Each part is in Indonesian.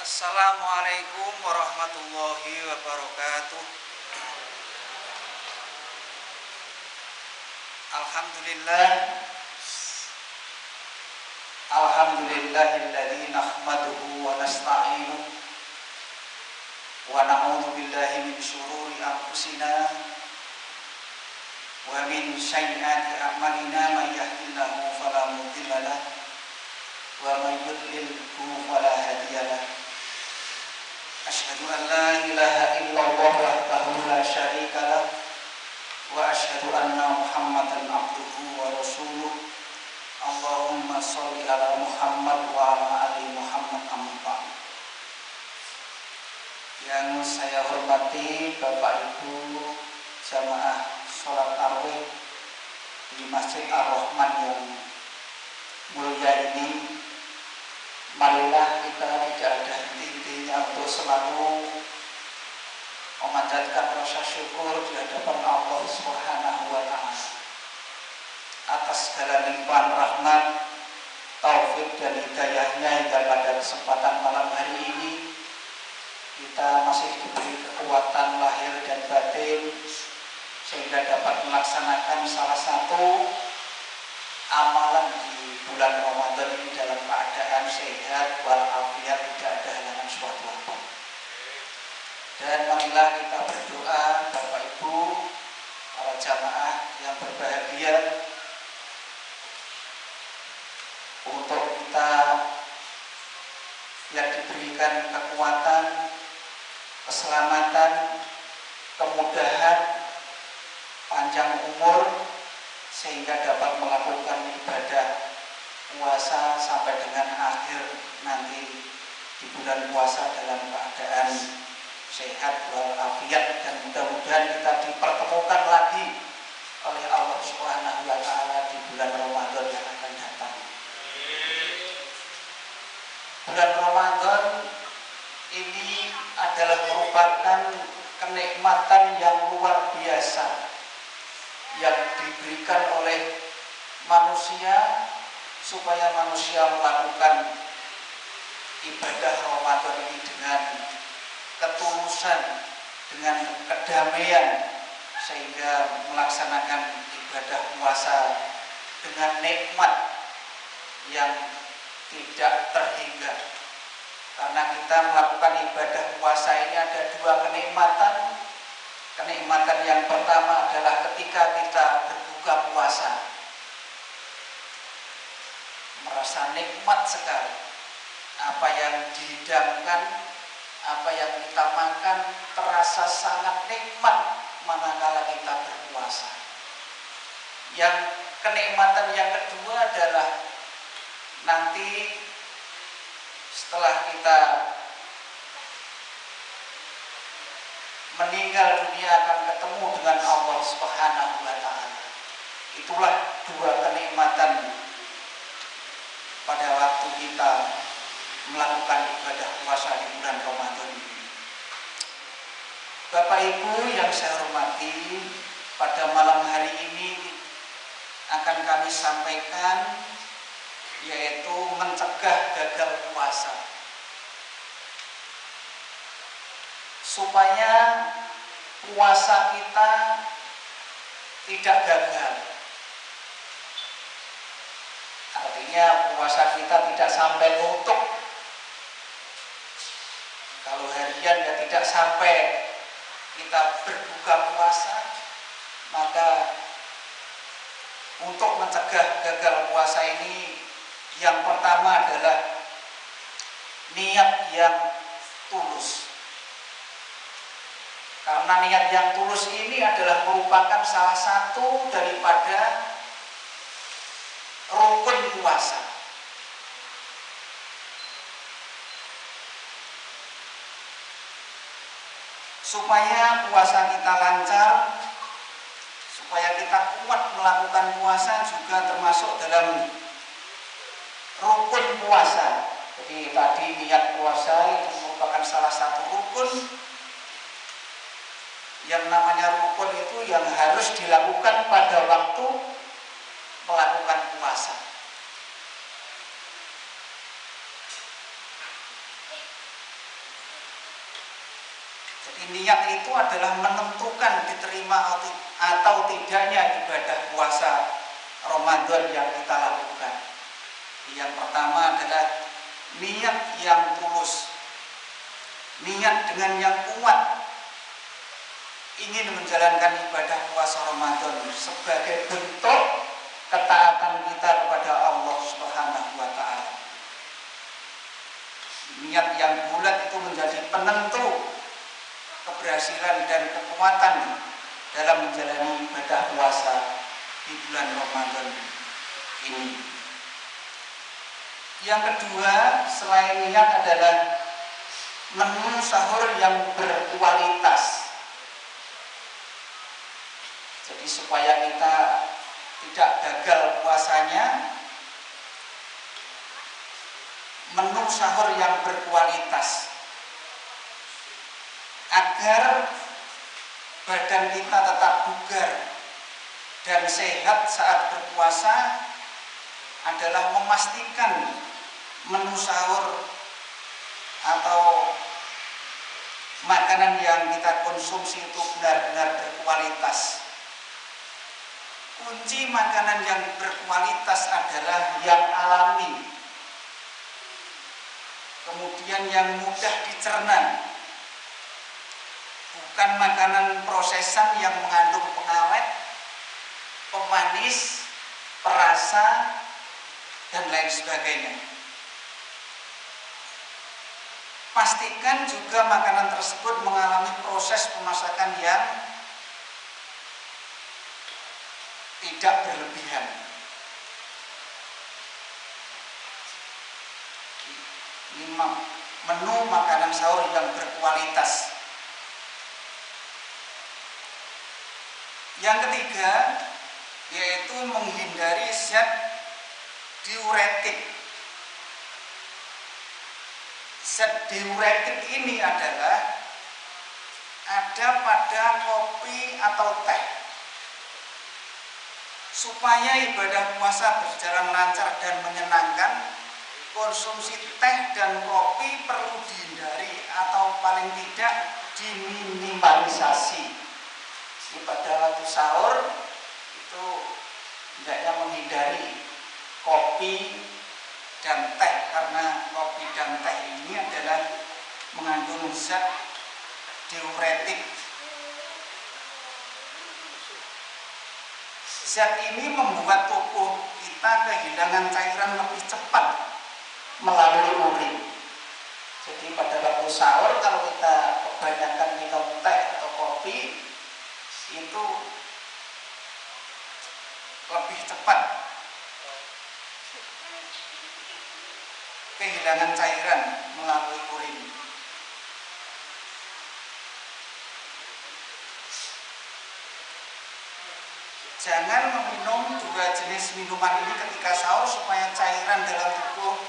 Assalamualaikum warahmatullahi wabarakatuh. Alhamdulillah. Alhamdulillahilladzi nahmaduhu wa nasta'inuhu wa na'udzu billahi min syururi anfusina wa min sayyiati a'malina may yahdihillahu fala mudilla lahu wa may yudlilhu fala hadiya lahu. Asyhadu an la ilaha illallah wahdahu la syarika lah wa asyhadu anna Muhammadan abduhu wa rasuluh. Allahumma sholli ala Muhammad wa ala ali Muhammad amma ba'd. Yang saya hormati Bapak Ibu jamaah sholat tarawih di Masjid Ar-Rahman yang mulia ini, marilah kita tidak ada henti-hentinya untuk selalu memanjatkan rasa syukur di hadapan Allah Subhanahu wa Ta'ala atas segala limpahan rahmat, taufik dan hidayahnya hingga pada kesempatan malam hari ini kita masih diberi kekuatan lahir dan batin sehingga dapat melaksanakan salah satu amalan di bulan Ramadan ini dalam keadaan sehat walafiat, tidak ada halangan suatu apa. Dan marilah kita berdoa Bapak Ibu, para jamaah yang berbahagia, untuk kita yang diberikan kekuatan, keselamatan, kemudahan, panjang umur sehingga dapat melakukan ibadah puasa sampai dengan akhir nanti di bulan puasa dalam keadaan sehat walafiat, dan mudah-mudahan kita dipertemukan lagi oleh Allah Subhanahu wa Ta'ala di bulan Ramadan yang akan datang. Bulan Ramadan ini adalah merupakan kenikmatan yang luar biasa yang diberikan oleh manusia supaya manusia melakukan ibadah Ramadan ini dengan ketulusan, dengan kedamaian, sehingga melaksanakan ibadah puasa dengan nikmat yang tidak terhingga. Karena kita melakukan ibadah puasa ini ada dua kenikmatan. Kenikmatan yang pertama adalah ketika kita berbuka puasa, merasa nikmat sekali apa yang dihidangkan, apa yang kita makan terasa sangat nikmat manakala kita berpuasa. Yang kenikmatan yang kedua adalah nanti setelah kita meninggal dunia akan ketemu dengan Allah Subhanahu wa Ta'ala. Itulah dua kenikmatan pada waktu kita melakukan ibadah puasa di bulan Ramadan ini. Bapak Ibu yang saya hormati, pada malam hari ini akan kami sampaikan yaitu mencegah gagal puasa. Supaya puasa kita tidak gagal. Artinya puasa kita tidak sampai nutup. Kalau harian ya tidak sampai kita berbuka puasa, maka untuk mencegah gagal puasa ini yang pertama adalah niat yang tulus. Karena niat yang tulus ini adalah merupakan salah satu daripada rukun puasa. Supaya puasa kita lancar, supaya kita kuat melakukan puasa juga termasuk dalam rukun puasa. Jadi tadi niat puasa itu merupakan salah satu rukun. Yang namanya rukun itu yang harus dilakukan pada waktu melakukan puasa. Niat itu adalah menentukan diterima atau tidaknya ibadah puasa Ramadan yang kita lakukan. Yang pertama adalah niat yang tulus, niat dengan yang kuat ingin menjalankan ibadah puasa Ramadan sebagai bentuk ketaatan kita kepada Allah Subhanahu wa Ta'ala. Niat yang bulat itu menjadi penentu keberhasilan dan kekuatan dalam menjalani ibadah puasa di bulan Ramadan ini. Yang kedua, selain niat adalah menu sahur yang berkualitas. Jadi supaya kita tidak gagal puasanya, menu sahur yang berkualitas agar badan kita tetap bugar dan sehat saat berpuasa adalah memastikan menu sahur atau makanan yang kita konsumsi itu benar-benar berkualitas. Kunci makanan yang berkualitas adalah yang alami, kemudian yang mudah dicerna, bukan makanan prosesan yang mengandung pengawet, pemanis, perasa, dan lain sebagainya. Pastikan juga makanan tersebut mengalami proses pemasakan yang tidak berlebihan. Ini menu makanan sahur yang berkualitas. Yang ketiga, yaitu menghindari zat diuretik. Zat diuretik ini adalah ada pada kopi atau teh. Supaya ibadah puasa berjalan lancar dan menyenangkan, konsumsi teh dan kopi perlu dihindari atau paling tidak diminimalisasi. Pada waktu sahur itu hendaknya menghindari kopi dan teh, karena kopi dan teh ini adalah mengandung zat diuretik. Zat ini membuat tubuh kita kehilangan cairan lebih cepat melalui urin. Jadi pada waktu sahur kalau kita kebanyakan minum teh atau kopi, itu lebih cepat kehilangan cairan melalui urin. Jangan meminum dua jenis minuman ini ketika sahur supaya cairan dalam tubuh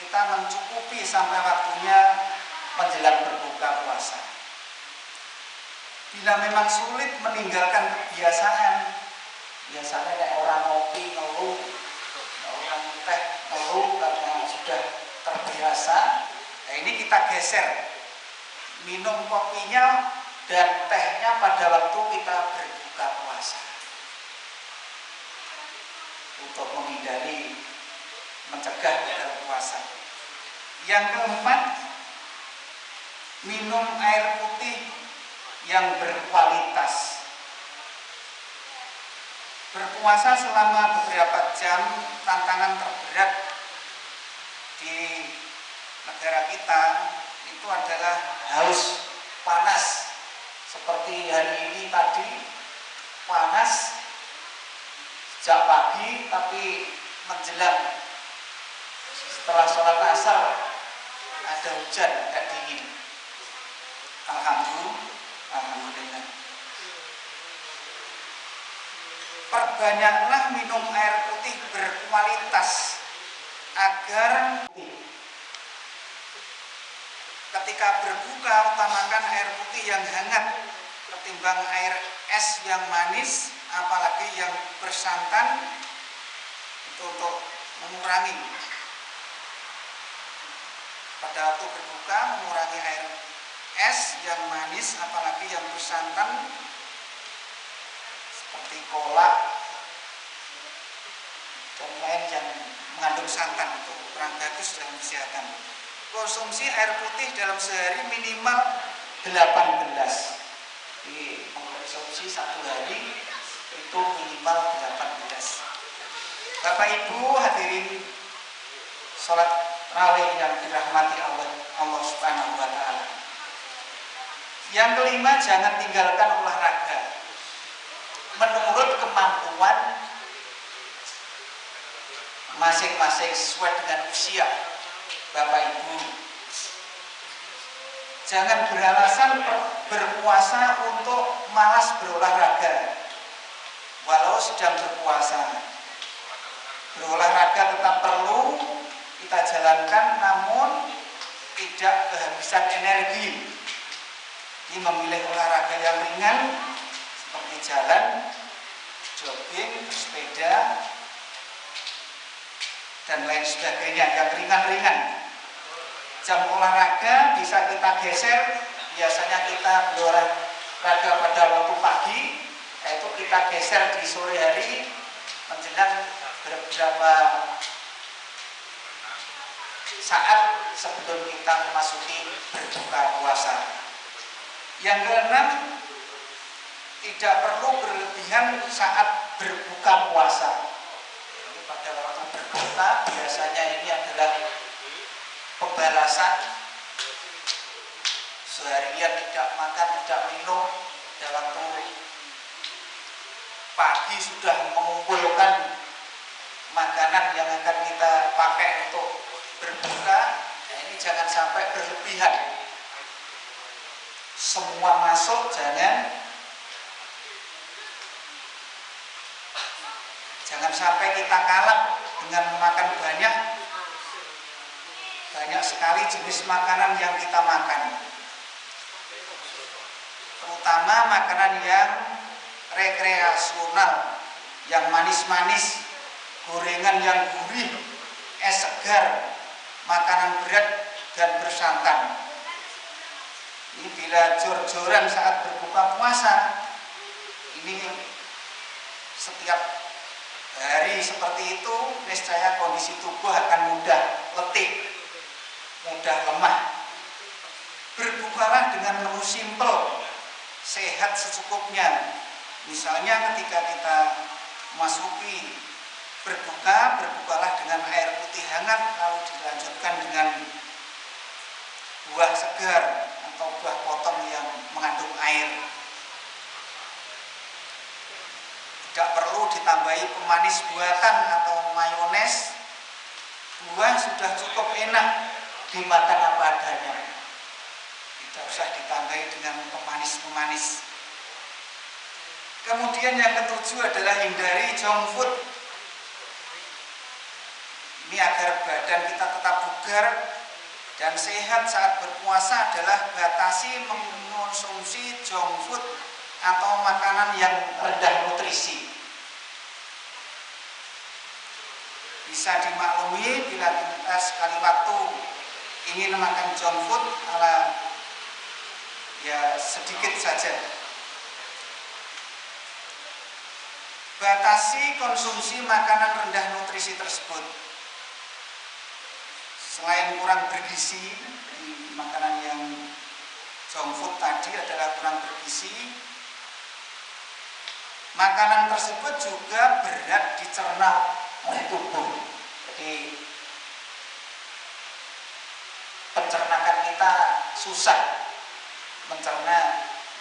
kita mencukupi sampai waktunya menjelang berbuka puasa. Bila memang sulit meninggalkan kebiasaan, biasanya kayak orang ngopi ngeluh, orang teh ngeluh karena sudah terbiasa. Nah ini kita geser, minum kopinya dan tehnya pada waktu kita berbuka puasa, untuk menghindari mencegah gagal puasa. Yang keempat, minum air putih yang berkualitas. Berpuasa selama beberapa jam tantangan terberat di negara kita itu adalah haus, panas. Seperti hari ini tadi panas sejak pagi, tapi menjelang setelah sholat asar ada hujan, agak dingin. Alhamdulillah. Perbanyaklah minum air putih berkualitas agar ketika berbuka utamakan air putih yang hangat ketimbang air es yang manis, apalagi yang bersantan, itu untuk mengurangi pada waktu berbuka, mengurangi air es yang manis, apalagi yang bersantan seperti kolak dan lain yang mengandung santan itu kurang bagus dalam kesehatan. Konsumsi air putih dalam sehari minimal 8 gelas. Jadi mengkonsumsi satu hari itu minimal 8 gelas. Bapak Ibu hadirin sholat rawih yang dirahmati Allah Subhanahu wa Ta'ala. Yang kelima, jangan tinggalkan olahraga menurut kemampuan masing-masing sesuai dengan usia. Bapak Ibu, jangan beralasan berpuasa untuk malas berolahraga walau sedang berpuasa. Berolahraga tetap perlu kita jalankan, namun tidak kehabisan energi. Ini memilih olahraga yang ringan seperti jalan, jogging, bersepeda, dan lain sebagainya yang ringan-ringan. Jam olahraga bisa kita geser, biasanya kita berolahraga pada waktu pagi, yaitu kita geser di sore hari menjelang beberapa saat sebelum kita memasuki berbuka puasa. Yang keenam, tidak perlu berlebihan saat berbuka puasa. Jadi pada waktu berbuka biasanya ini adalah pembalasan seharian tidak makan, tidak minum. Pada waktu pagi sudah mengumpulkan makanan yang akan kita pakai untuk berbuka. Nah, ini jangan sampai berlebihan. Semua masuk, jangan sampai kita kalap dengan makan banyak sekali jenis makanan yang kita makan, terutama makanan yang rekreasional, yang manis-manis, gorengan yang gurih, es segar, makanan berat dan bersantan. Ini bila jor-joran saat berbuka puasa, ini setiap hari seperti itu, niscaya kondisi tubuh akan mudah letih, mudah lemah. Berbukalah dengan menu simpel, sehat secukupnya. Misalnya ketika kita memasuki berbuka, berbukalah dengan air putih hangat, lalu dilanjutkan dengan buah segar atau buah potong yang mengandung air. Tidak perlu ditambahi pemanis buatan atau mayones. Buah sudah cukup enak dimakan apa adanya. Tidak usah ditambahi dengan pemanis-pemanis. Kemudian yang ketujuh adalah hindari junk food. Ini agar badan kita tetap bugar dan sehat saat berpuasa adalah batasi mengonsumsi junk food atau makanan yang rendah nutrisi. Bisa dimaklumi bila kita sekali waktu ingin makan junk food ya sedikit saja. Batasi konsumsi makanan rendah nutrisi tersebut. Selain kurang bergizi, makanan yang junk food tadi adalah kurang bergizi, makanan tersebut juga berat dicerna oleh tubuh. Jadi pencernaan kita susah mencerna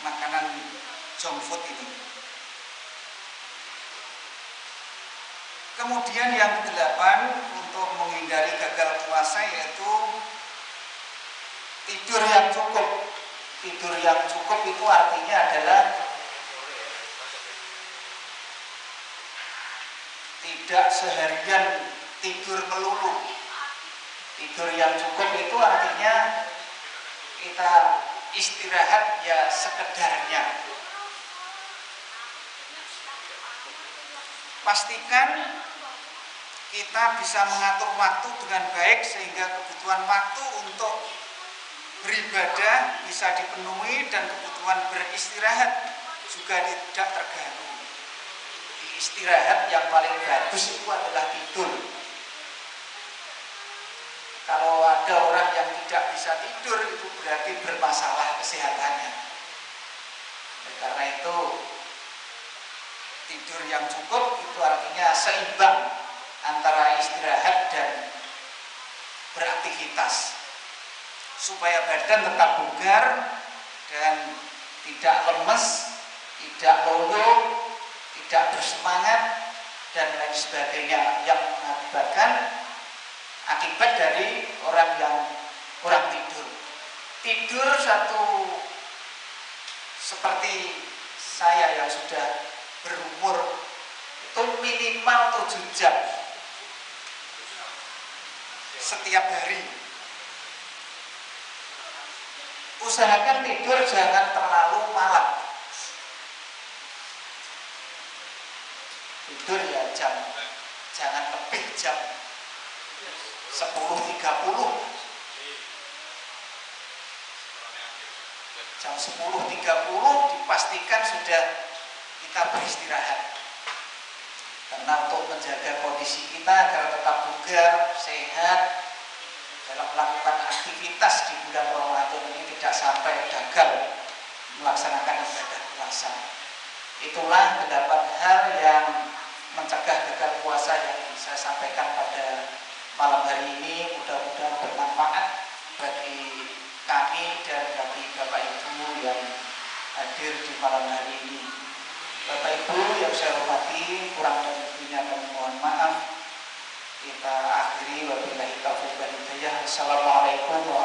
makanan junk food ini. Kemudian yang kedelapan, untuk menghindari gagal puasa yaitu tidur yang cukup. Tidur yang cukup itu artinya adalah tidak seharian tidur melulu. Tidur yang cukup itu artinya kita istirahat ya sekedarnya. Pastikan kita bisa mengatur waktu dengan baik sehingga kebutuhan waktu untuk beribadah bisa dipenuhi dan kebutuhan beristirahat juga tidak terganggu. Istirahat yang paling bagus itu adalah tidur. Kalau ada orang yang tidak bisa tidur, itu berarti bermasalah kesehatannya. Karena itu tidur yang cukup itu artinya seimbang antara istirahat dan beraktivitas, supaya badan tetap bugar dan tidak lemes, tidak loyo, tidak bersemangat dan lain sebagainya yang mengakibatkan akibat dari orang yang kurang tidur. Tidur seperti saya yang sudah berumur itu minimal 7 jam setiap hari. Usahakan tidur jangan terlalu malam. Tidur ya jangan lebih jam 10.30. Jam 10.30 dipastikan sudah kita beristirahat. Karena untuk menjaga kondisi kita agar tetap bugar, sehat dalam melakukan aktivitas di bulan Ramadan ini, tidak sampai gagal melaksanakan ibadah puasa. Itulah 8 hal yang mencegah gagal puasa yang saya sampaikan pada malam hari ini. Mudah-mudahan bermanfaat bagi kami dan bagi Bapak Ibu yang hadir di malam hari ini. Bapak Ibu yang saya hormati, kurang dan lebihnya kami mohon maaf. Kita akhiri, wabillahi taufiq wal hidayah. Assalamualaikum warahmatullahi wabarakatuh.